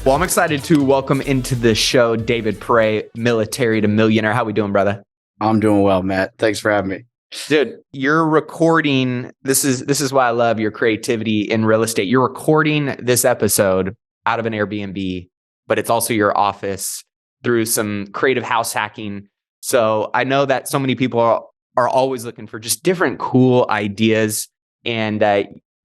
Well, I'm excited to welcome into the show David Pere, Military to Millionaire. How we doing, brother? I'm doing well, Matt. Thanks for having me. Dude, you're recording. This is why I love your creativity in real estate. You're recording this episode out of an Airbnb, but it's also your office through some creative house hacking. So I know that so many people are always looking for just different cool ideas, and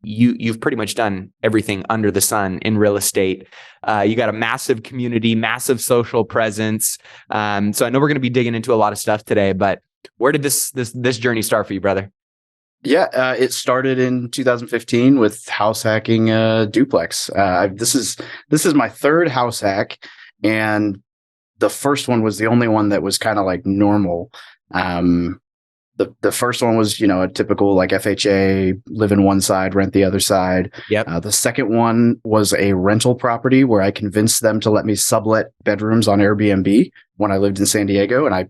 you've pretty much done everything under the sun in real estate. You got a massive community, massive social presence. So I know we're going to be digging into a lot of stuff today, but where did this journey start for you, brother? Yeah, it started in 2015 with house hacking duplex. This is my third house hack, and the first one was the only one that was kind of like normal. The first one was, a typical like FHA, live in one side, rent the other side. Yep. The second one was a rental property where I convinced them to let me sublet bedrooms on Airbnb when I lived in San Diego, and I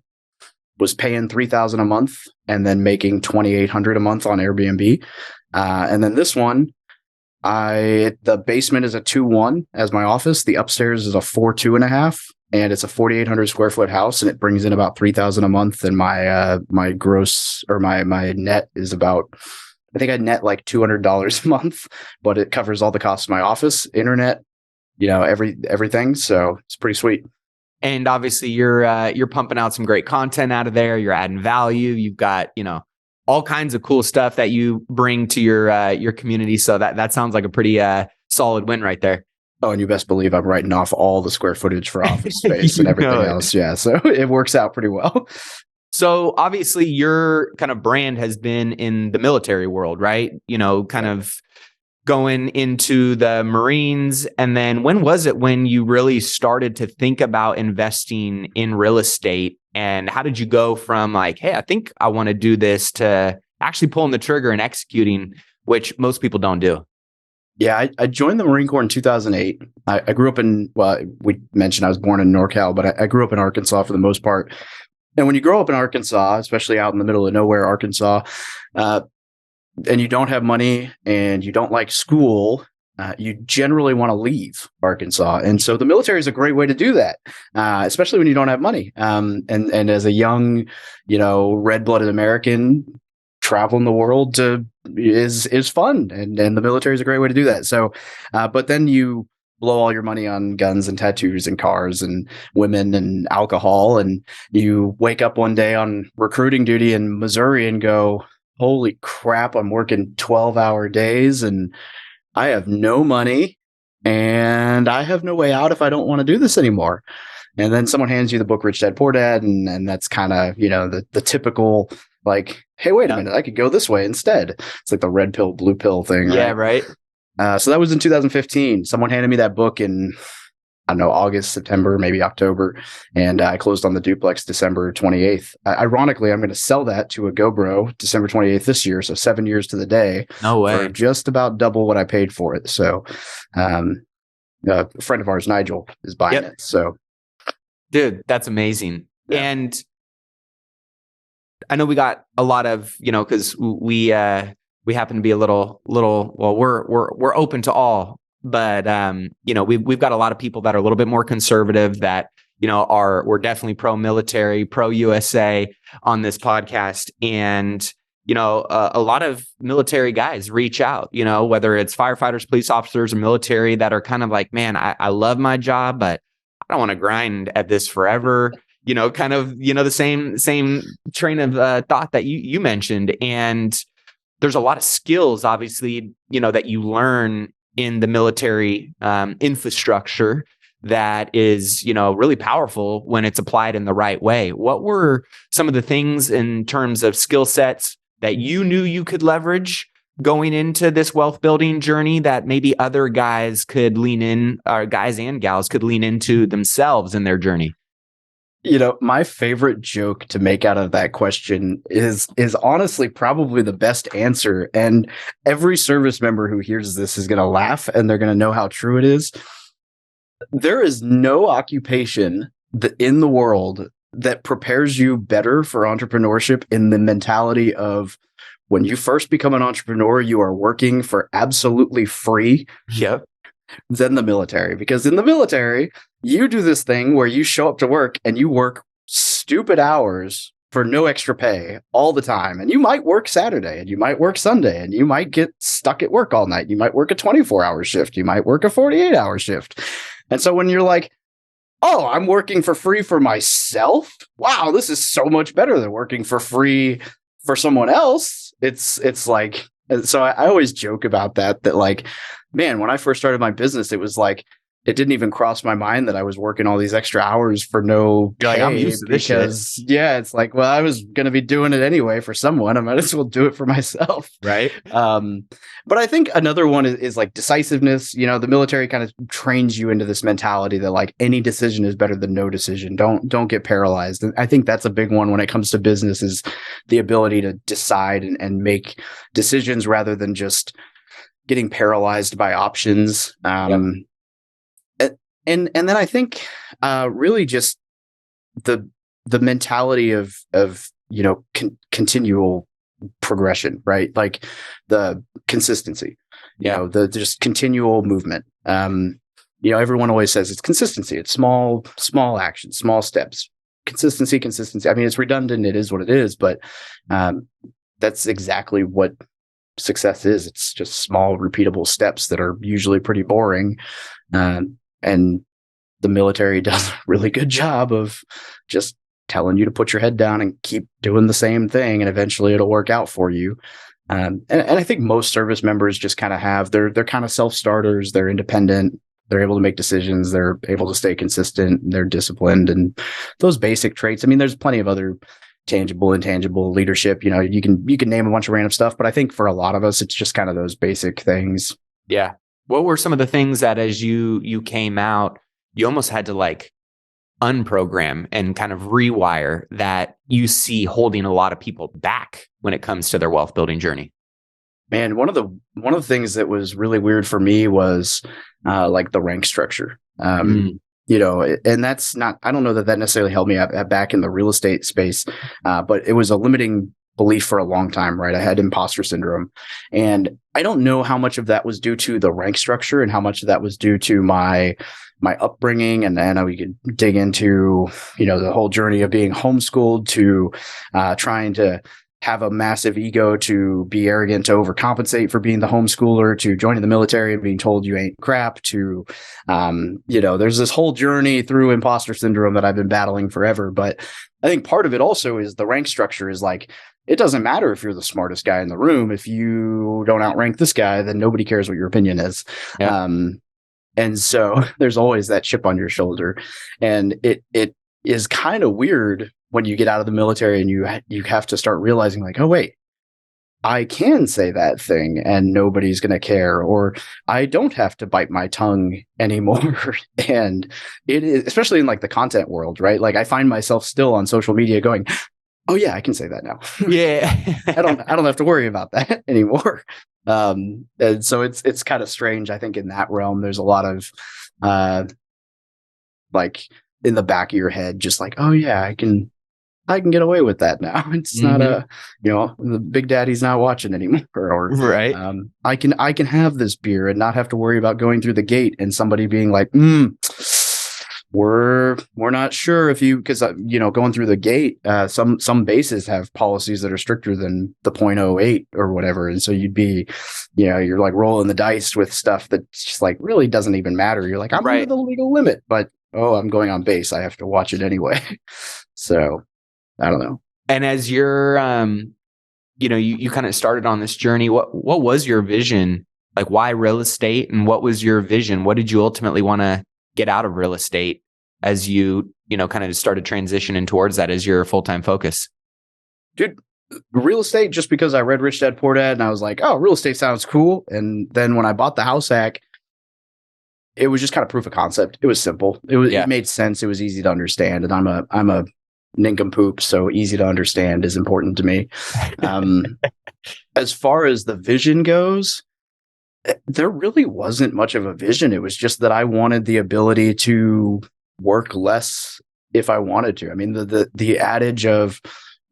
was paying $3,000 a month and then making $2,800 a month on Airbnb. And then this one, the basement is a 2-1 as my office. The upstairs is a 4.2.5. And it's a 4,800 square foot house, and it brings in about $3,000 a month. And my gross or my net is about, I think I net like $200 a month, but it covers all the costs of my office, internet, everything. So it's pretty sweet. And obviously you're pumping out some great content out of there. You're adding value. You've got, all kinds of cool stuff that you bring to your community. So that sounds like a pretty solid win right there. Oh, and you best believe I'm writing off all the square footage for office space and everything else. Yeah. So it works out pretty well. So obviously your kind of brand has been in the military world, right? Kind of going into the Marines. And then when was it when you really started to think about investing in real estate? And how did you go from like, hey, I think I want to do this, to actually pulling the trigger and executing, which most people don't do? Yeah, I joined the Marine Corps in 2008. I grew up we mentioned I was born in NorCal, but I grew up in Arkansas for the most part. And when you grow up in Arkansas, especially out in the middle of nowhere, Arkansas, and you don't have money and you don't like school, you generally want to leave Arkansas. And so the military is a great way to do that, especially when you don't have money. And as a young, red-blooded American, traveling the world is fun, and the military is a great way to do that. So, but then you blow all your money on guns and tattoos and cars and women and alcohol, and you wake up one day on recruiting duty in Missouri and go, holy crap, I'm working 12-hour days and I have no money and I have no way out if I don't want to do this anymore. And then someone hands you the book Rich Dad Poor Dad, and that's kind of, the typical like, hey, wait a minute, I could go this way instead. It's like the red pill, blue pill thing. Right? Yeah, right. So that was in 2015. Someone handed me that book in, I don't know, August, September, maybe October. And I closed on the duplex December 28th. Ironically, I'm going to sell that to a GoBro December 28th this year. So 7 years to the day. No way. For just about double what I paid for it. So a friend of ours, Nigel, is buying it. So, dude, that's amazing. Yeah. And I know we got a lot of, because we happen to be a little. Well, we're open to all, but we've got a lot of people that are a little bit more conservative that we're definitely pro military, pro USA on this podcast, and a lot of military guys reach out, whether it's firefighters, police officers, or military that are kind of like, man, I love my job, but I don't want to grind at this forever. The same train of thought that you mentioned. And there's a lot of skills, obviously, that you learn in the military infrastructure that is, really powerful when it's applied in the right way. What were some of the things in terms of skill sets that you knew you could leverage going into this wealth building journey that maybe other guys could lean in, or guys and gals could lean into themselves in their journey? My favorite joke to make out of that question is honestly probably the best answer. And every service member who hears this is going to laugh, and they're going to know how true it is. There is no occupation in the world that prepares you better for entrepreneurship in the mentality of when you first become an entrepreneur, you are working for absolutely free. Yep. than the military, because in the military, you do this thing where you show up to work and you work stupid hours for no extra pay all the time. And you might work Saturday and you might work Sunday and you might get stuck at work all night. You might work a 24-hour shift. You might work a 48-hour shift. And so when you're like, oh, I'm working for free for myself. Wow, this is so much better than working for free for someone else. It's like, and so I always joke about that like, man, when I first started my business, it was like, it didn't even cross my mind that I was working all these extra hours for no pay. Like, I'm used to this because, yeah, it's like, well, I was going to be doing it anyway for someone. I might as well do it for myself. Right. But I think another one is like decisiveness. You know, the military kind of trains you into this mentality that like any decision is better than no decision. Don't get paralyzed. And I think that's a big one when it comes to business, is the ability to decide and make decisions rather than just getting paralyzed by options. And then I think really just the mentality of you know, continual progression, right? Like the consistency, you know, the just continual movement. You know, everyone always says it's consistency. It's small actions, small steps, consistency. I mean, it's redundant. It is what it is, but that's exactly what success is. It's just small, repeatable steps that are usually pretty boring. And the military does a really good job of just telling you to put your head down and keep doing the same thing, and eventually it'll work out for you. And I think most service members just kind of have, they're kind of self-starters. They're independent. They're able to make decisions. They're able to stay consistent. They're disciplined, and those basic traits. I mean, there's plenty of other tangible, intangible leadership. You know, you can name a bunch of random stuff, but I think for a lot of us, it's just kind of those basic things. Yeah. What were some of the things that as you came out, you almost had to like unprogram and kind of rewire that you see holding a lot of people back when it comes to their wealth building journey? Man, one of the things that was really weird for me was like the rank structure. You know, and that's not, I don't know that necessarily held me back in the real estate space, but it was a limiting belief for a long time, right? I had imposter syndrome, and I don't know how much of that was due to the rank structure and how much of that was due to my upbringing. And then we could dig into, you know, the whole journey of being homeschooled to trying to have a massive ego, to be arrogant, to overcompensate for being the homeschooler, to joining the military and being told you ain't crap, to, you know, there's this whole journey through imposter syndrome that I've been battling forever. But I think part of it also is the rank structure is like, it doesn't matter if you're the smartest guy in the room. If you don't outrank this guy, then nobody cares what your opinion is. Yeah. And so there's always that chip on your shoulder. And it is kind of weird when you get out of the military and you have to start realizing like, oh, wait, I can say that thing and nobody's going to care, or I don't have to bite my tongue anymore. And it is, especially in like the content world, right? Like I find myself still on social media going, oh yeah, I can say that now. Yeah. I don't have to worry about that anymore. And so it's kind of strange. I think in that realm, there's a lot of like in the back of your head, just like, oh yeah, I can get away with that now. It's not you know, the Big Daddy's not watching anymore, or right. I can have this beer and not have to worry about going through the gate and somebody being like, we're not sure if you, because you know, going through the gate, some bases have policies that are stricter than the 0.08 or whatever, and so you'd be, you know, you're like rolling the dice with stuff that just like really doesn't even matter. You're like, I'm under the legal limit, but I'm going on base, I have to watch it anyway. So I don't know. And as you're, you know, you kind of started on this journey. What was your vision? Like, why real estate, and what was your vision? What did you ultimately want to get out of real estate as you know, kind of started transitioning towards that as your full-time focus? Dude, real estate, just because I read Rich Dad Poor Dad and I was like, oh, real estate sounds cool. And then when I bought the house hack, it was just kind of proof of concept. It was simple. It made sense. It was easy to understand. And I'm a nincompoop, so easy to understand is important to me. As far as the vision goes, there really wasn't much of a vision. It was just that I wanted the ability to work less if I wanted to. I mean, the adage of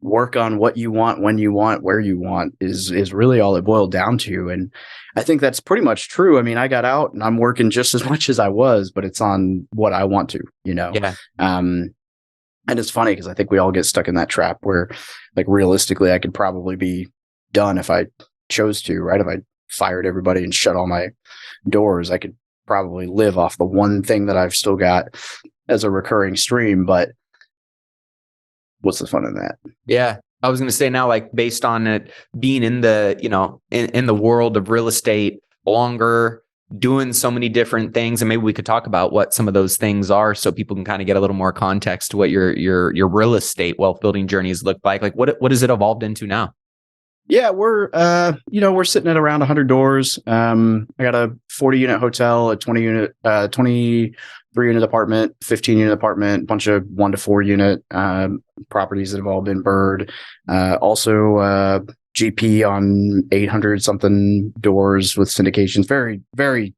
work on what you want, when you want, where you want is really all it boiled down to. And I think that's pretty much true. I mean, I got out and I'm working just as much as I was, but it's on what I want to, Yeah. And it's funny because I think we all get stuck in that trap where, like, realistically, I could probably be done if I chose to, right? If I fired everybody and shut all my doors, I could probably live off the one thing that I've still got as a recurring stream. But what's the fun in that? Yeah. I was going to say now, like, based on it being in the, in the world of real estate longer, doing so many different things, and maybe we could talk about what some of those things are so people can kind of get a little more context to what your real estate wealth building journeys look like. Like, what has it evolved into now? Yeah, we're sitting at around 100 doors. I got a 40-unit hotel, a 23-unit apartment, 15-unit apartment, bunch of 1 to 4 unit properties that have all been bird. Also, GP on 800 something doors with syndications. Very, very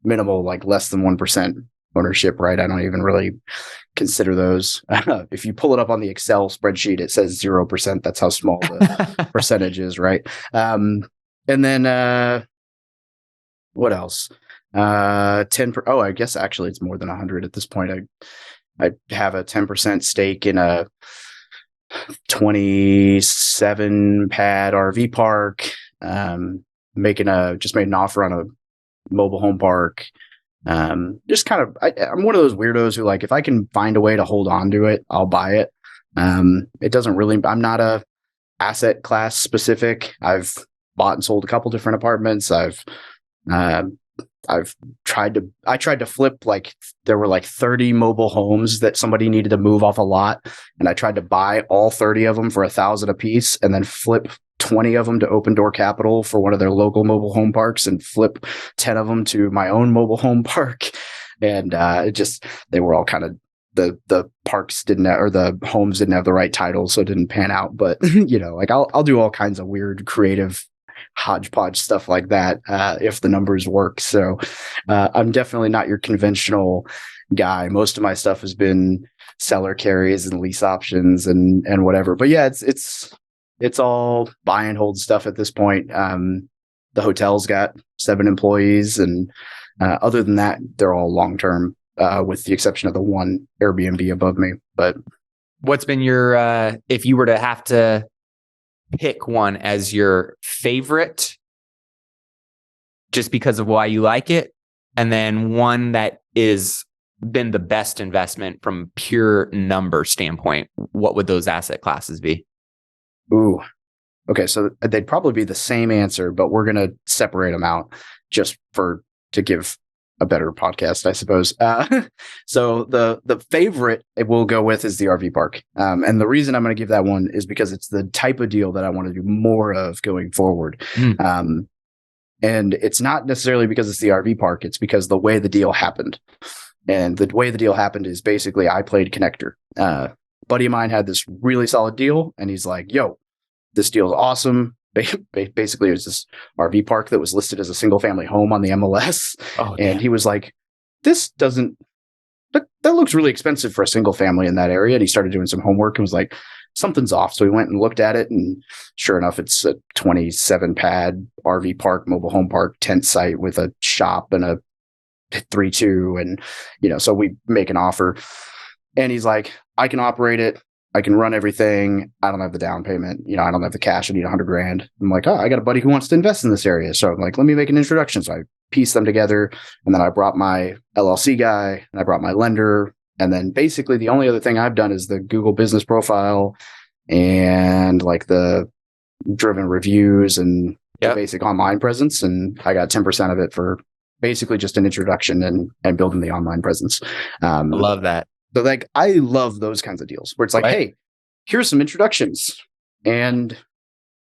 minimal, like less than 1% ownership, right? I don't even really consider those. If you pull it up on the Excel spreadsheet, it says 0%. That's how small the percentage is, right? And then what else? 10. I guess actually it's more than 100 at this point. I have a 10% stake in a 27 pad RV park. Just made an offer on a mobile home park. Just kind of, I'm one of those weirdos who, like, if I can find a way to hold on to it, I'll buy it. It doesn't really, I'm not a asset class specific. I've bought and sold a couple different apartments. I tried to flip, like, there were like 30 mobile homes that somebody needed to move off a lot. And I tried to buy all 30 of them for $1,000 a piece and then flip 20 of them to Open Door Capital for one of their local mobile home parks and flip 10 of them to my own mobile home park. And they were all kind of, the parks or the homes didn't have the right title, so it didn't pan out. But, like, I'll do all kinds of weird, creative hodgepodge stuff like that if the numbers work. So I'm definitely not your conventional guy. Most of my stuff has been seller carries and lease options and whatever. But yeah, it's all buy and hold stuff at this point. The hotel's got 7 employees, and other than that, they're all long term, with the exception of the one Airbnb above me. But what's been your if you were to have to pick one as your favorite, just because of why you like it, and then one that is been the best investment from pure number standpoint, what would those asset classes be? Ooh, okay. So they'd probably be the same answer, but we're going to separate them out just to give a better podcast, I suppose. So the favorite it will go with is the RV park. And the reason I'm going to give that one is because it's the type of deal that I want to do more of going forward. And it's not necessarily because it's the RV park. It's because the way the deal happened. And the way the deal happened is basically I played connector. Buddy of mine had this really solid deal, and he's like, yo, this deal is awesome. Basically, it was this RV park that was listed as a single family home on the MLS. And he was like, that looks really expensive for a single family in that area. And he started doing some homework and was like, something's off. So we went and looked at it, and sure enough, it's a 27 pad RV park, mobile home park, tent site with a shop and a 3-2. And, so we make an offer, and he's like, I can operate it. I can run everything. I don't have the down payment. I don't have the cash. I need $100,000. I'm like, I got a buddy who wants to invest in this area. So I'm like, let me make an introduction. So I pieced them together, and then I brought my LLC guy, and I brought my lender. And then basically the only other thing I've done is the Google business profile and like the driven reviews and the basic online presence. And I got 10% of it for basically just an introduction and building the online presence. I love that. So like, I love those kinds of deals where it's like, hey, here's some introductions and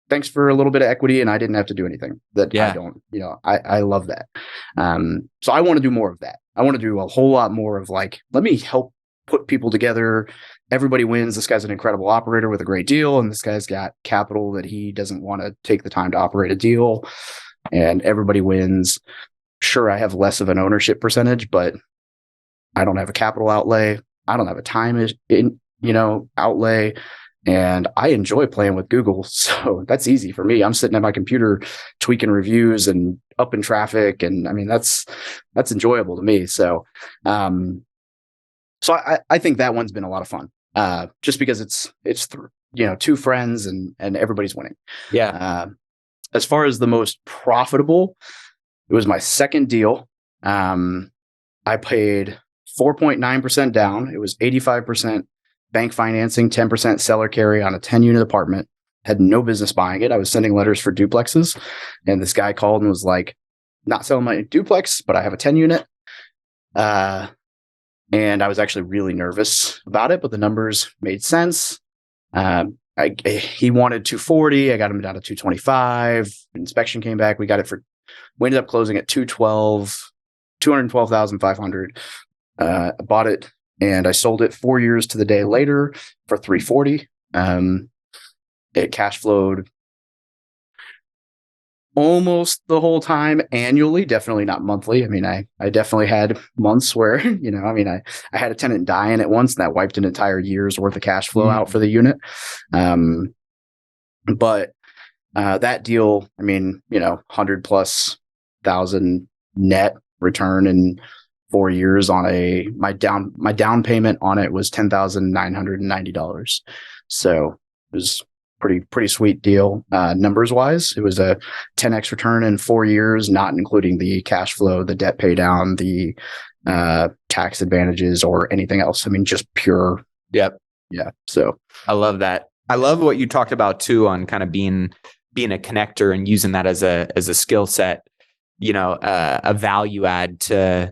thanks for a little bit of equity. And I didn't have to do anything that I don't, I love that. So I want to do more of that. I want to do a whole lot more of like, let me help put people together. Everybody wins. This guy's an incredible operator with a great deal. And this guy's got capital that he doesn't want to take the time to operate a deal, and everybody wins. Sure, I have less of an ownership percentage, but I don't have a capital outlay. I don't have a time outlay. And I enjoy playing with Google. So that's easy for me. I'm sitting at my computer tweaking reviews and up in traffic. And I mean, that's enjoyable to me. So, I think that one's been a lot of fun. Just because it's two friends and everybody's winning. Yeah. As far as the most profitable, it was my second deal. I paid 4.9% down. It was 85% bank financing, 10% seller carry on a 10-unit apartment. Had no business buying it. I was sending letters for duplexes, and this guy called and was like, "Not selling my duplex, but I have a 10-unit." And I was actually really nervous about it, but the numbers made sense. He wanted 240. I got him down to 225. Inspection came back. We ended up closing at 212,500. I bought it and I sold it 4 years to the day later for 340. It cash flowed almost the whole time annually, definitely not monthly. I mean, I definitely had months where, I had a tenant die in it once, and that wiped an entire year's worth of cash flow out for the unit. But that deal, 100,000+ net return in 4 years on my down payment on it was $10,990. So it was pretty sweet deal. Numbers wise, it was a 10x return in 4 years, not including the cash flow, the debt pay down, the tax advantages or anything else. I mean, just pure. Yep. Yeah. So I love that. I love what you talked about too, on kind of being a connector and using that as a skill set, a value add to,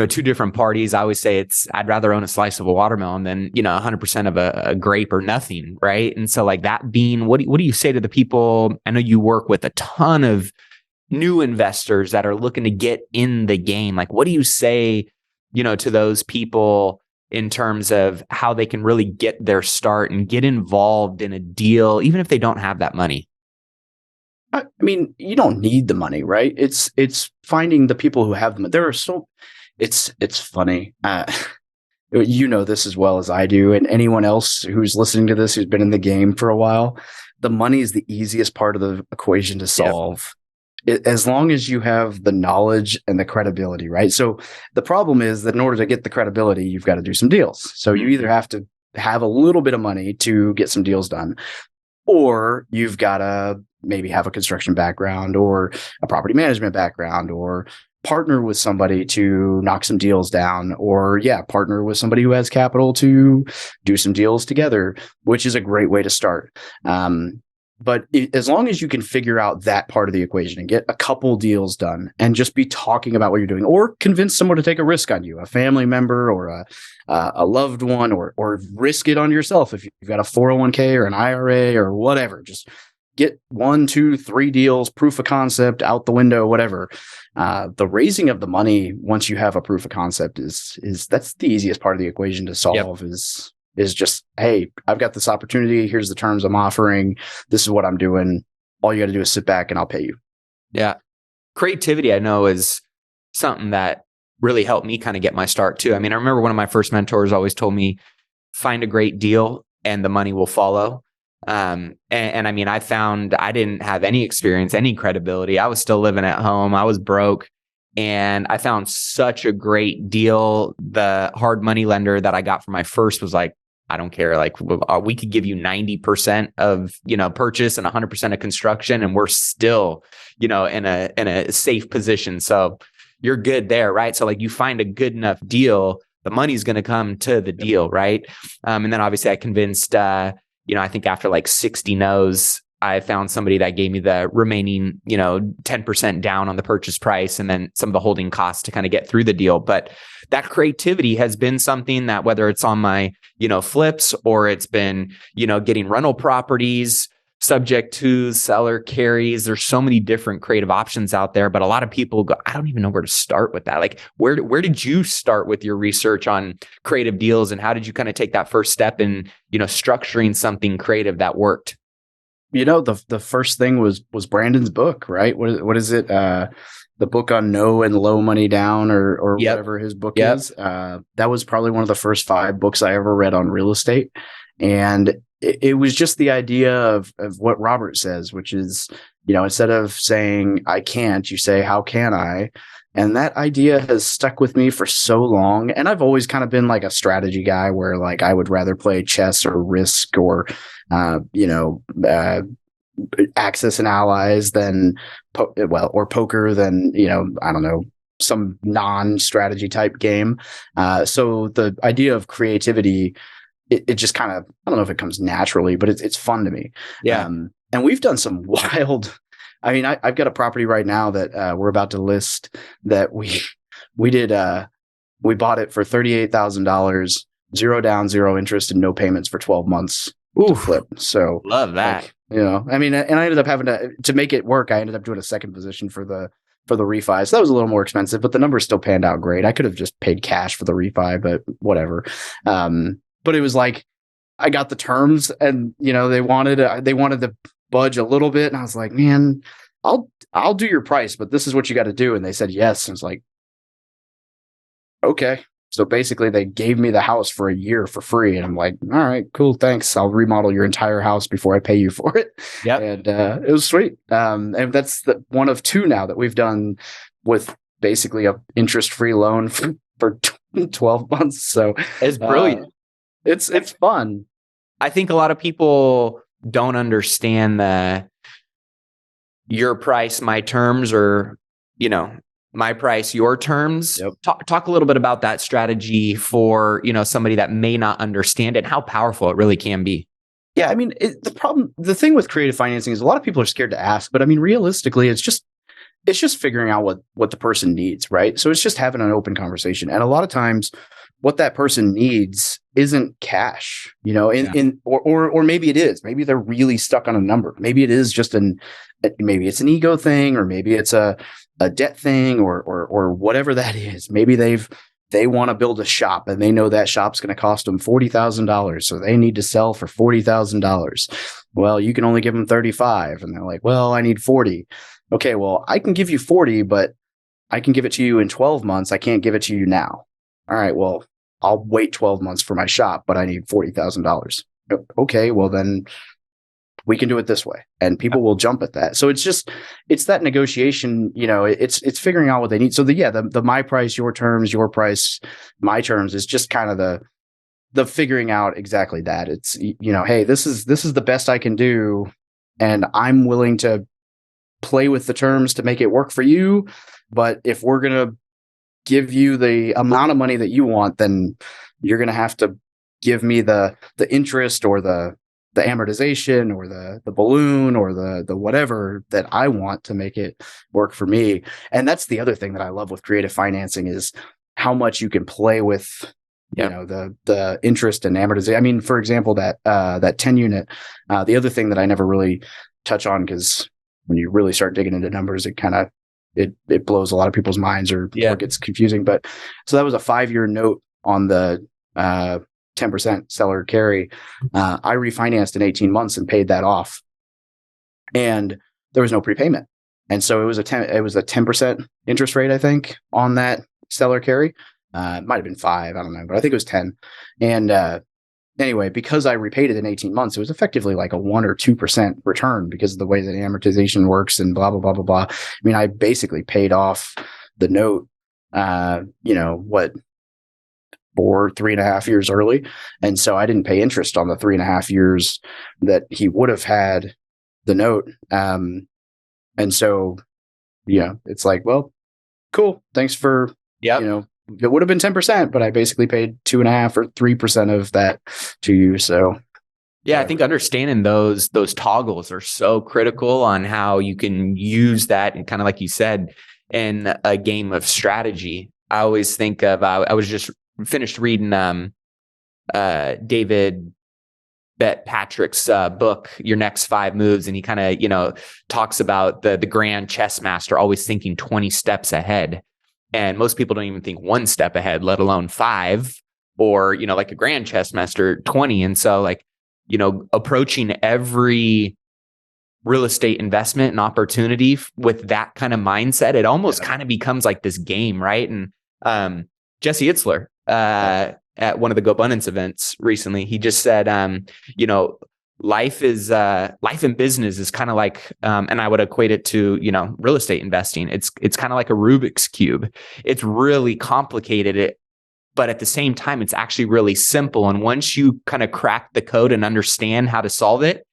two different parties. I always say I'd rather own a slice of a watermelon than, 100% of a grape or nothing. Right. And so like that being, what do you say to the people? I know you work with a ton of new investors that are looking to get in the game. Like, what do you say, to those people in terms of how they can really get their start and get involved in a deal, even if they don't have that money? I mean, you don't need the money, right? It's finding the people who have them. It's funny. You know this as well as I do, and anyone else who's listening to this who's been in the game for a while. The money is the easiest part of the equation to solve. Yep. As long as you have the knowledge and the credibility, right? So the problem is that in order to get the credibility, you've got to do some deals. So you either have to have a little bit of money to get some deals done, or you've got to maybe have a construction background or a property management background, or partner with somebody to knock some deals down, or partner with somebody who has capital to do some deals together, which is a great way to start. But as long as you can figure out that part of the equation and get a couple deals done and just be talking about what you're doing, or convince someone to take a risk on you, a family member or a loved one, or risk it on yourself if you've got a 401k or an IRA or whatever, just get 1, 2, 3 deals, proof of concept out the window, whatever. The raising of the money once you have a proof of concept is that's the easiest part of the equation to solve. Yep. Is just, hey, I've got this opportunity. Here's the terms I'm offering. This is what I'm doing. All you got to do is sit back and I'll pay you. Yeah. Creativity, I know, is something that really helped me kind of get my start too. I mean, I remember one of my first mentors always told me, find a great deal and the money will follow. And I mean, I found I didn't have any experience, any credibility. I was still living at home. I was broke. And I found such a great deal. The hard money lender that I got for my first was like, I don't care. Like, we could give you 90% of, purchase and 100% of construction, and we're still, in a safe position. So you're good there, right? So like, you find a good enough deal, the money's going to come to the deal, right? And then obviously I convinced, I think after like 60 no's, I found somebody that gave me the remaining, 10% down on the purchase price, and then some of the holding costs to kind of get through the deal. But that creativity has been something that, whether it's on my, flips, or it's been, getting rental properties subject to seller carries, there's so many different creative options out there. But a lot of people go, I don't even know where to start with that. Like, where did you start with your research on creative deals, and how did you kind of take that first step in, structuring something creative that worked? The first thing was Brandon's book, right? What is it? The book on no and low money down, or whatever his book is. That was probably one of the first 5 books I ever read on real estate. And it was just the idea of what Robert says, which is, instead of saying I can't, you say how can I? And that idea has stuck with me for so long. And I've always kind of been like a strategy guy where like I would rather play chess or Risk or, Axis and Allies than, or poker than, I don't know, some non-strategy type game. So the idea of creativity, it just kind of, I don't know if it comes naturally, but it's fun to me. Yeah. And we've done some wild, I mean, I've got a property right now that we're about to list that we bought it for $38,000, 0 down, 0 interest, and no payments for 12 months. Ooh, flip. So love that. I mean, and I ended up having to make it work. I ended up doing a second position for the refi. So that was a little more expensive, but the numbers still panned out great. I could have just paid cash for the refi, but whatever. But it was like, I got the terms and, they wanted to budge a little bit. And I was like, man, I'll do your price, but this is what you got to do. And they said, yes. And it's like, okay. So basically they gave me the house for a year for free. And I'm like, all right, cool. Thanks. I'll remodel your entire house before I pay you for it. Yeah. And it was sweet. And that's the one of two now that we've done with basically a interest-free loan for 12 months. So it's brilliant. It's fun. I think a lot of people don't understand your price, my terms, or, my price, your terms. Yep. Talk a little bit about that strategy for, somebody that may not understand it, how powerful it really can be. Yeah. I mean, the thing with creative financing is a lot of people are scared to ask, but I mean, realistically, it's just figuring out what the person needs, right? So it's just having an open conversation. And a lot of times what that person needs isn't cash, or maybe it is. Maybe they're really stuck on a number. Maybe it is just maybe it's an ego thing, or maybe it's a debt thing, or whatever that is. Maybe they want to build a shop and they know that shop's going to cost them $40,000. So they need to sell for $40,000. Well, you can only give them 35. And they're like, well, I need 40. Okay, well, I can give you 40, but I can give it to you in 12 months. I can't give it to you now. All right, well, I'll wait 12 months for my shop, but I need $40,000. Okay, well, then we can do it this way. And people will jump at that. So it's that negotiation, it's figuring out what they need. So the my price, your terms, your price, my terms is just kind of the figuring out exactly that. It's, hey, this is the best I can do. And I'm willing to play with the terms to make it work for you. But if we're going to give you the amount of money that you want, then you're going to have to give me the interest or the amortization or the balloon or the whatever that I want to make it work for me. And that's the other thing that I love with creative financing is how much you can play with, the interest and amortization. I mean, for example, that 10 unit, the other thing that I never really touch on, because when you really start digging into numbers, it kind of, it blows a lot of people's minds or gets confusing. But so that was a 5-year note on the 10% seller carry. I refinanced in 18 months and paid that off, and there was no prepayment. And so it was a 10% interest rate, I think, on that seller carry. It might've been 5, I don't know, but I think it was 10. And anyway, because I repaid it in 18 months, it was effectively like a 1 or 2% return because of the way that amortization works and blah, blah, blah, blah, blah. I mean, I basically paid off the note, 3.5 years early. And so I didn't pay interest on the 3.5 years that he would have had the note. And so, it's like, well, cool. Thanks for, it would have been 10%, but I basically paid 2.5 or 3% of that to you. So, I think understanding those toggles are so critical on how you can use that, and kind of like you said, in a game of strategy. I always think of, I was just finished reading David Patrick's book, Your Next 5 Moves, and he kind of talks about the grand chess master always thinking 20 steps ahead. And most people don't even think 1 step ahead, let alone 5, or, like a grand chess master, 20. And so approaching every real estate investment and opportunity with that kind of mindset, it almost kind of becomes like this game, right? And Jesse Itzler, at one of the GoBundance events recently. He just said, you know, life in business is kind of like, and I would equate it to, you know, real estate investing. It's kind of like a Rubik's Cube. It's really complicated, but at the same time, it's actually really simple. And once you kind of crack the code and understand how to solve it,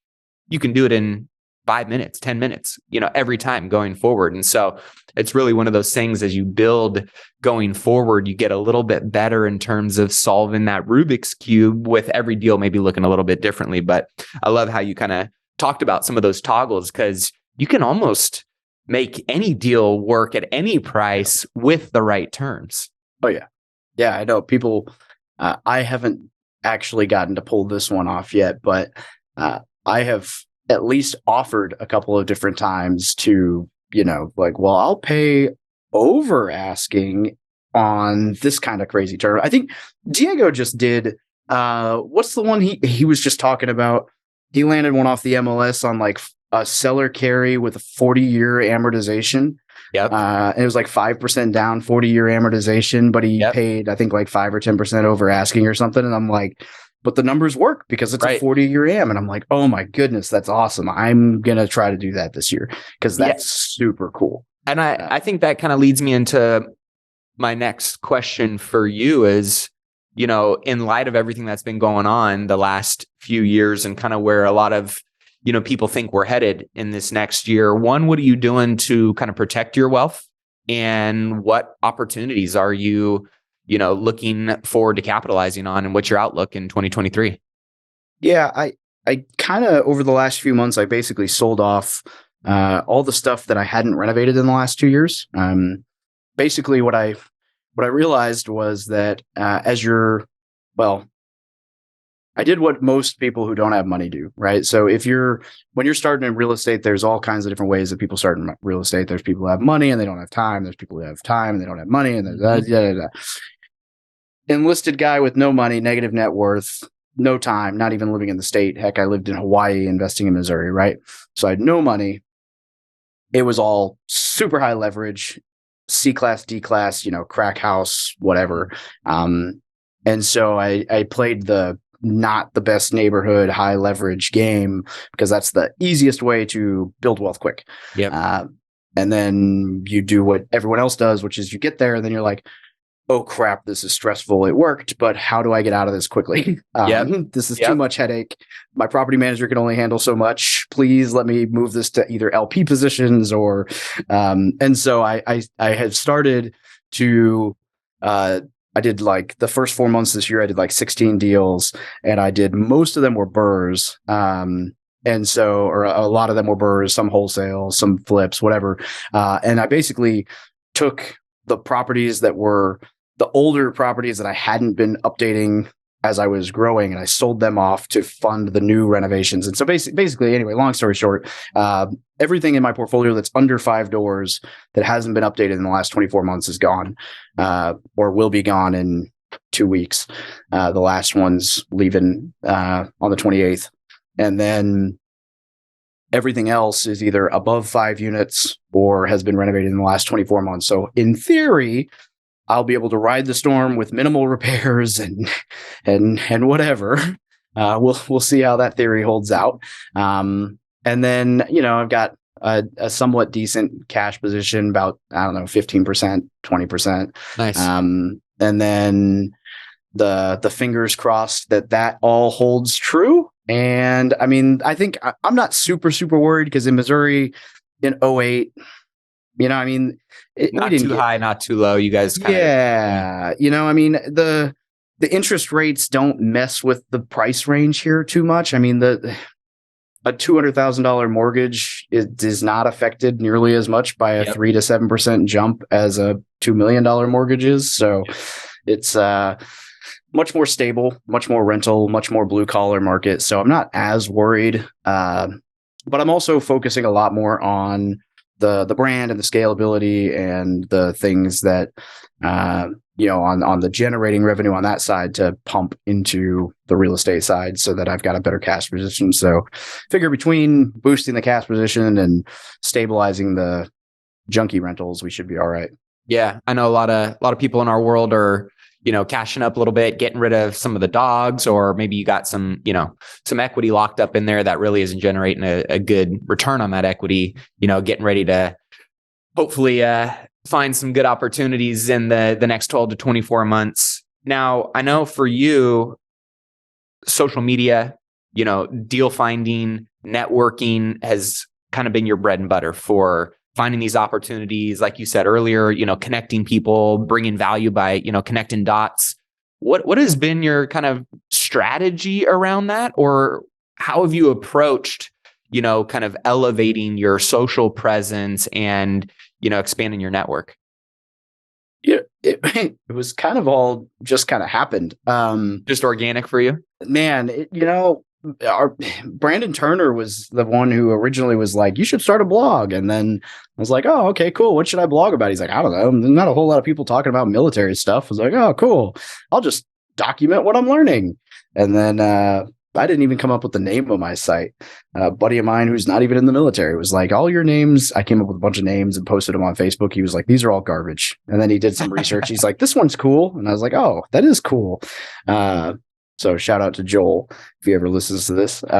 you can do it in 5 minutes, 10 minutes, you know, every time going forward. And so it's really one of those things as you build going forward, you get a little bit better in terms of solving that Rubik's Cube, with every deal maybe looking a little bit differently. But I love how you kind of talked about some of those toggles, because you can almost make any deal work at any price with the right terms. Oh, yeah. Yeah, I know people, I haven't actually gotten to pull this one off yet, but I have at least offered a couple of different times to, you know, like, well, I'll pay over asking on this kind of crazy term. I think Diego just did, what's the one he was just talking about? He landed one off the MLS on like a seller carry with a 40-year amortization. Yep. And it was like 5% down, 40-year amortization, but he paid, I think, like 5 or 10% over asking or something. And I'm like, but the numbers work because it's a 40-year am. And I'm like, oh my goodness, that's awesome. I'm going to try to do that this year because that's super cool. And I think that kind of leads me into my next question for you is, you know, in light of everything that's been going on the last few years and kind of where a lot of, you know, people think we're headed in this next year, one, what are you doing to kind of protect your wealth? And what opportunities are you, you know, looking forward to capitalizing on, and what's your outlook in 2023? Yeah, I kind of, over the last few months, I basically sold off all the stuff that I hadn't renovated in the last 2 years. Basically what I realized was that I did what most people who don't have money do, right? So when you're starting in real estate, there's all kinds of different ways that people start in real estate. There's people who have money and they don't have time. There's people who have time and they don't have money. And there's enlisted guy with no money, negative net worth, no time, not even living in the state. Heck, I lived in Hawaii, investing in Missouri, right? So I had no money. It was all super high leverage, C-class, D-class, you know, crack house, whatever. And so I played the not the best neighborhood, high leverage game because that's the easiest way to build wealth quick. Yeah. And then you do what everyone else does, which is you get there and then you're like, oh crap, this is stressful. It worked, but how do I get out of this quickly? This is too much headache. My property manager can only handle so much. Please let me move this to either LP positions or, and so I had started to, I did like the first 4 months this year, I did like 16 deals and I did, most of them were BRRRRs. And so, or a lot of them were BRRRRs, some wholesale, some flips, whatever. And I basically took the properties that were the older properties that I hadn't been updating as I was growing, and I sold them off to fund the new renovations. And so basically, anyway, long story short, everything in my portfolio that's under 5 doors that hasn't been updated in the last 24 months is gone, or will be gone in 2 weeks. The last one's leaving on the 28th. And then everything else is either above 5 units or has been renovated in the last 24 months. So in theory, I'll be able to ride the storm with minimal repairs and whatever. We'll see how that theory holds out. And then, you know, I've got a somewhat decent cash position, about, I don't know, 15%, 20%. Nice. And then the fingers crossed that all holds true. And I mean, I think I'm not super worried because in Missouri in 2008, you know, I mean, not too high, not too low. You guys kind of, you know, I mean, the interest rates don't mess with the price range here too much. I mean, a $200,000 mortgage is not affected nearly as much by a 3 to 7% jump as a $2 million mortgage is. So it's much more stable, much more rental, much more blue collar market. So I'm not as worried, but I'm also focusing a lot more on the brand and the scalability and the things that, you know, on the generating revenue on that side to pump into the real estate side so that I've got a better cash position. So figure between boosting the cash position and stabilizing the junky rentals, we should be all right. Yeah. I know a lot of people in our world are, cashing up a little bit, getting rid of some of the dogs, or maybe you got some equity locked up in there that really isn't generating a good return on that equity, getting ready to hopefully find some good opportunities in the next 12 to 24 months. Now, I know for you, social media, deal finding, networking has kind of been your bread and butter for finding these opportunities. Like you said earlier, connecting people, bringing value by, connecting dots. What has been your kind of strategy around that? Or how have you approached, kind of elevating your social presence and, expanding your network? Yeah, it was kind of all just kind of happened. Just organic for you? Man, our Brandon Turner was the one who originally was like, you should start a blog. And then I was like, oh, okay, cool. What should I blog about? He's like, I don't know. There's not a whole lot of people talking about military stuff. I was like, oh, cool. I'll just document what I'm learning. And then I didn't even come up with the name of my site. A buddy of mine who's not even in the military was like, all your names. I came up with a bunch of names and posted them on Facebook. He was like, these are all garbage. And then he did some research. He's like, this one's cool. And I was like, oh, that is cool. So shout out to Joel if he ever listens to this. So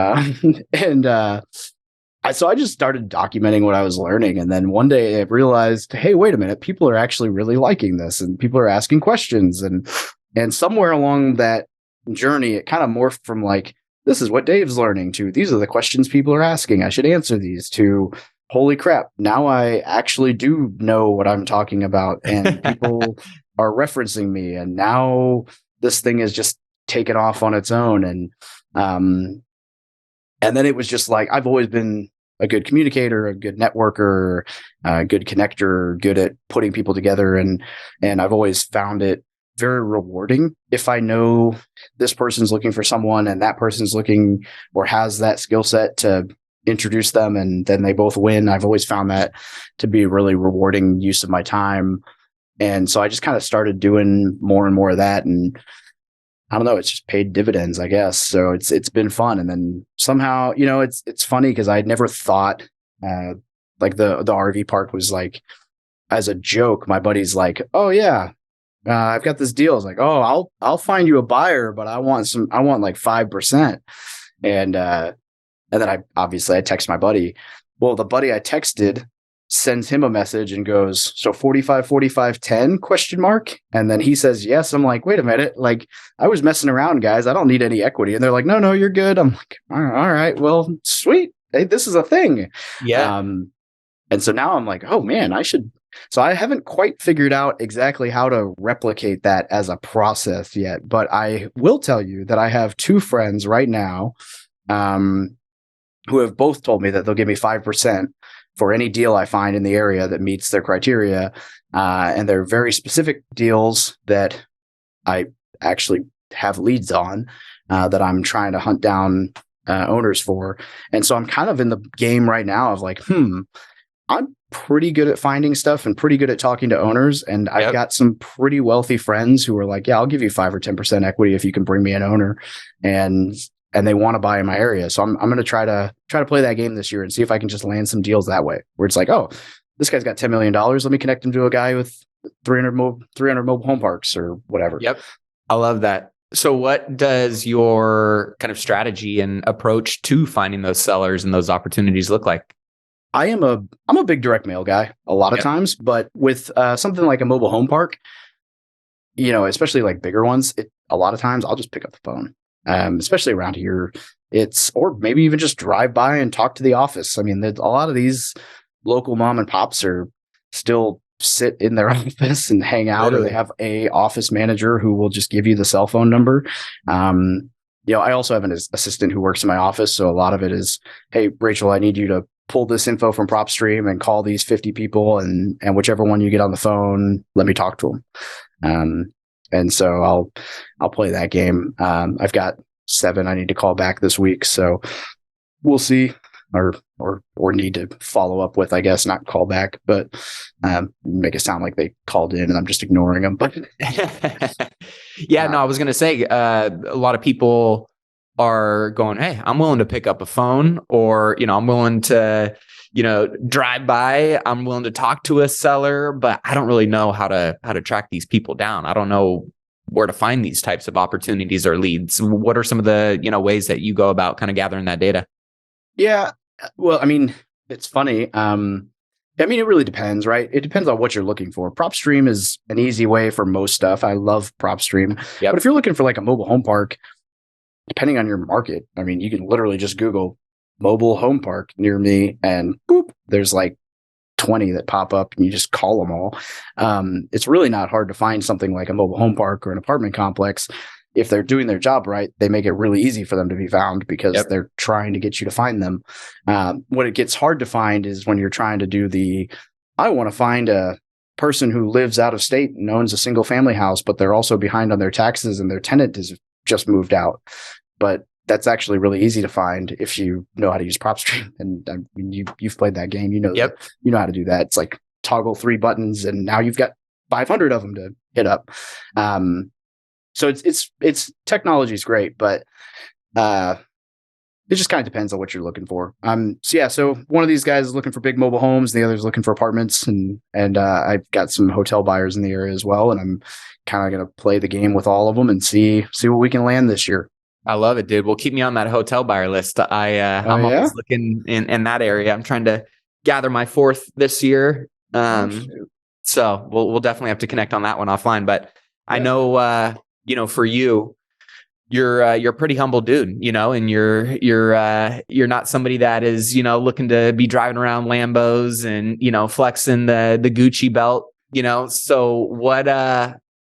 I just started documenting what I was learning. And then one day I realized, hey, wait a minute, people are actually really liking this and people are asking questions. And somewhere along that journey, it kind of morphed from like, this is what Dave's learning to these are the questions people are asking. I should answer these to holy crap. Now I actually do know what I'm talking about and people are referencing me. And now this thing is just taken off on its own. And then it was just like, I've always been a good communicator, a good networker, a good connector, good at putting people together. And I've always found it very rewarding if I know this person's looking for someone and that person's looking or has that skill set to introduce them and then they both win. I've always found that to be a really rewarding use of my time. And so I just kind of started doing more and more of that. And I don't know, it's just paid dividends, I guess. So it's been fun. And then somehow, it's funny because I'd never thought like the RV park was like, as a joke, my buddy's like, oh yeah, I've got this deal. It's like, oh, I'll find you a buyer, but I want like 5%. And then I text my buddy. Well, the buddy I texted sends him a message and goes, so 45, 45, 10 ? And then he says, yes. I'm like, wait a minute. Like I was messing around, guys. I don't need any equity. And they're like, no, you're good. I'm like, all right, well, sweet. Hey, this is a thing. Yeah. And so now I'm like, oh man, so I haven't quite figured out exactly how to replicate that as a process yet, but I will tell you that I have two friends right now who have both told me that they'll give me 5% for any deal I find in the area that meets their criteria. And they're very specific deals that I actually have leads on that I'm trying to hunt down owners for. And so I'm kind of in the game right now of like, I'm pretty good at finding stuff and pretty good at talking to owners. And I've got some pretty wealthy friends who are like, yeah, I'll give you 5 or 10% equity if you can bring me an owner. And they want to buy in my area. So I'm going to try to play that game this year and see if I can just land some deals that way where it's like, oh, this guy's got $10 million. Let me connect him to a guy with 300 mobile home parks or whatever. Yep. I love that. So what does your kind of strategy and approach to finding those sellers and those opportunities look like? I'm a big direct mail guy a lot of times, but with something like a mobile home park, especially like bigger ones, a lot of times I'll just pick up the phone. Especially around here, or maybe even just drive by and talk to the office. I mean, a lot of these local mom and pops are still sit in their office and hang out, or they have a office manager who will just give you the cell phone number. I also have an assistant who works in my office. So a lot of it is, hey, Rachel, I need you to pull this info from PropStream and call these 50 people and whichever one you get on the phone, let me talk to them. And so I'll play that game. I've got 7 I need to call back this week. So we'll see, or need to follow up with, I guess, not call back, but make it sound like they called in and I'm just ignoring them. But no, I was going to say a lot of people are going, hey, I'm willing to pick up a phone, or, I'm willing to, drive by. I'm willing to talk to a seller, but I don't really know how to track these people down. I don't know where to find these types of opportunities or leads? What are some of the, ways that you go about kind of gathering that data? Yeah. Well, I mean, it's funny. It really depends, right? It depends on what you're looking for. PropStream is an easy way for most stuff. I love PropStream. Yep. But if you're looking for like a mobile home park, depending on your market, I mean, you can literally just Google mobile home park near me and boop, there's like 20 that pop up and you just call them all. It's really not hard to find something like a mobile home park or an apartment complex. If they're doing their job right, they make it really easy for them to be found because they're trying to get you to find them. What it gets hard to find is when you're trying to do I want to find a person who lives out of state and owns a single family house, but they're also behind on their taxes and their tenant is just moved out. But that's actually really easy to find if you know how to use PropStream. And I mean, you've played that game, you know how to do that. It's like toggle 3 buttons and now you've got 500 of them to hit up. So it's technology is great, but it just kind of depends on what you're looking for. So one of these guys is looking for big mobile homes, the other is looking for apartments, and I've got some hotel buyers in the area as well, and I'm kind of going to play the game with all of them and see what we can land this year. I love it, dude. Well, keep me on that hotel buyer list. I'm always looking in that area. I'm trying to gather my 4th this year. So we'll definitely have to connect on that one offline. But I know, for you, you're a pretty humble dude, and you're not somebody that is, looking to be driving around Lambos and, flexing the Gucci belt, So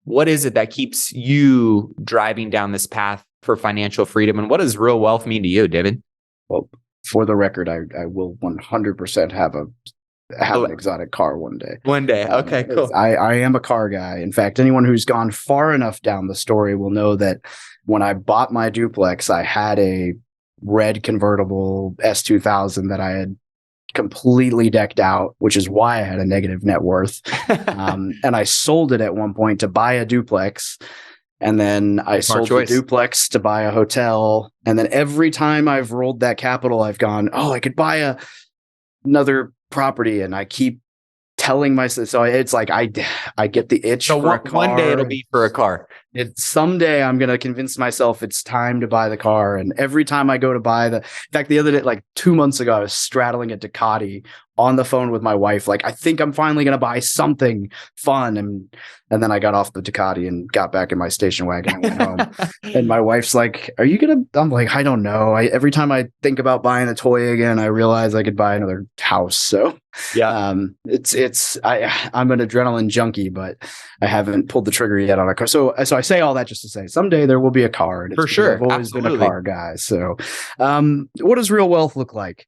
what is it that keeps you driving down this path for financial freedom, and what does real wealth mean to you, David? Well, for the record, I will 100% have an exotic car one day. Okay, cool. I am a car guy. In fact, anyone who's gone far enough down the story will know that when I bought my duplex, I had a red convertible S2000 that I had completely decked out, which is why I had a negative net worth. And I sold it at one point to buy a duplex. And then I sold the duplex to buy a hotel. And then every time I've rolled that capital, I've gone, I could buy another property. And I keep telling myself, so it's like I get the itch for a car. One day it'll be for a car. Someday I'm going to convince myself it's time to buy the car. And every time I go to buy in fact, the other day, like 2 months ago, I was straddling a Ducati on the phone with my wife. Like, I think I'm finally going to buy something fun. And then I got off the Ducati and got back in my station wagon and went home. And my wife's like, are you going to, I'm like, I don't know. Every time I think about buying a toy again, I realize I could buy another house. So I'm an adrenaline junkie, but I haven't pulled the trigger yet on a car. So I say all that just to say someday there will be a car. And for sure. I've always been a car guy. So what does real wealth look like?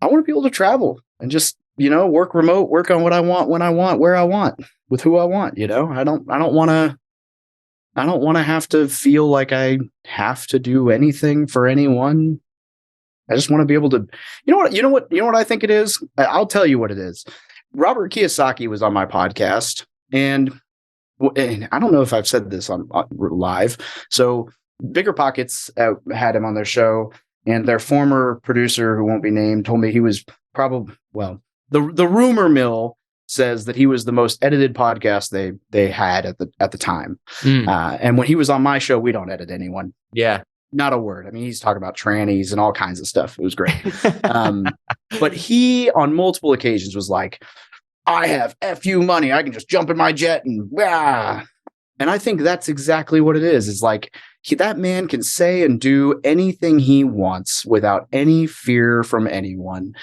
I want to be able to travel and just, work remote, work on what I want, when I want, where I want, with who I want. I don't want to have to feel like I have to do anything for anyone. I just want to be able to, you know what I think it is? I'll tell you what it is. Robert Kiyosaki was on my podcast, and I don't know if I've said this on live. So Bigger Pockets had him on their show. And their former producer, who won't be named, told me he was probably, the rumor mill says that he was the most edited podcast they had at the time. And when he was on my show, we don't edit anyone. Yeah. Not a word. I mean, he's talking about trannies and all kinds of stuff. It was great. But he, on multiple occasions, was like, I have FU money. I can just jump in my jet and And I think that's exactly what it is. It's like, that man can say and do anything he wants without any fear from anyone.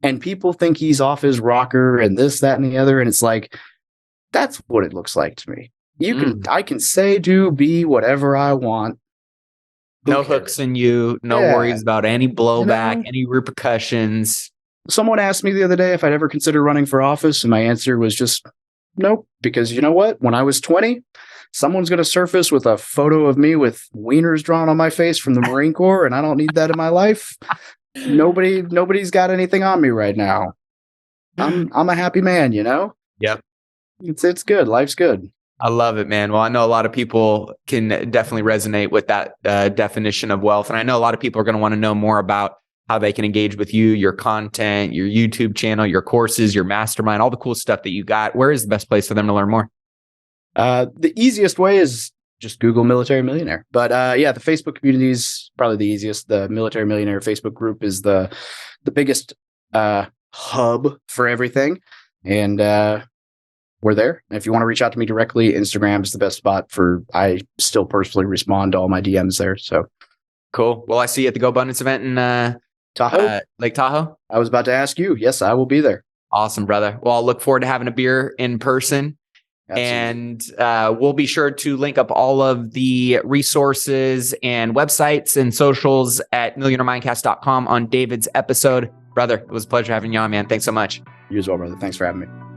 And people think he's off his rocker and this, that, and the other. And it's like, that's what it looks like to me. I can say, do, be whatever I want. No hooks in you. No worries about any blowback, any repercussions. Someone asked me the other day if I'd ever consider running for office. And my answer was just nope. Because you know what? When I was 20, someone's going to surface with a photo of me with wieners drawn on my face from the Marine Corps, and I don't need that in my life. Nobody's got anything on me right now. I'm a happy man, Yep. It's good. Life's good. I love it, man. Well, I know a lot of people can definitely resonate with that definition of wealth. And I know a lot of people are going to want to know more about how they can engage with you, your content, your YouTube channel, your courses, your mastermind, all the cool stuff that you got. Where is the best place for them to learn more? The easiest way is just Google Military Millionaire. But the Facebook community is probably the easiest. The Military Millionaire Facebook group is the biggest hub for everything. And we're there. And if you want to reach out to me directly, Instagram is the best spot I still personally respond to all my DMs there. So cool. Well, I see you at the Go Abundance event in Tahoe, Lake Tahoe. I was about to ask you. Yes, I will be there. Awesome, brother. Well, I'll look forward to having a beer in person. Absolutely. And we'll be sure to link up all of the resources and websites and socials at millionairemindcast.com on David's episode. Brother, it was a pleasure having you on, man. Thanks so much. You as well, brother. Thanks for having me.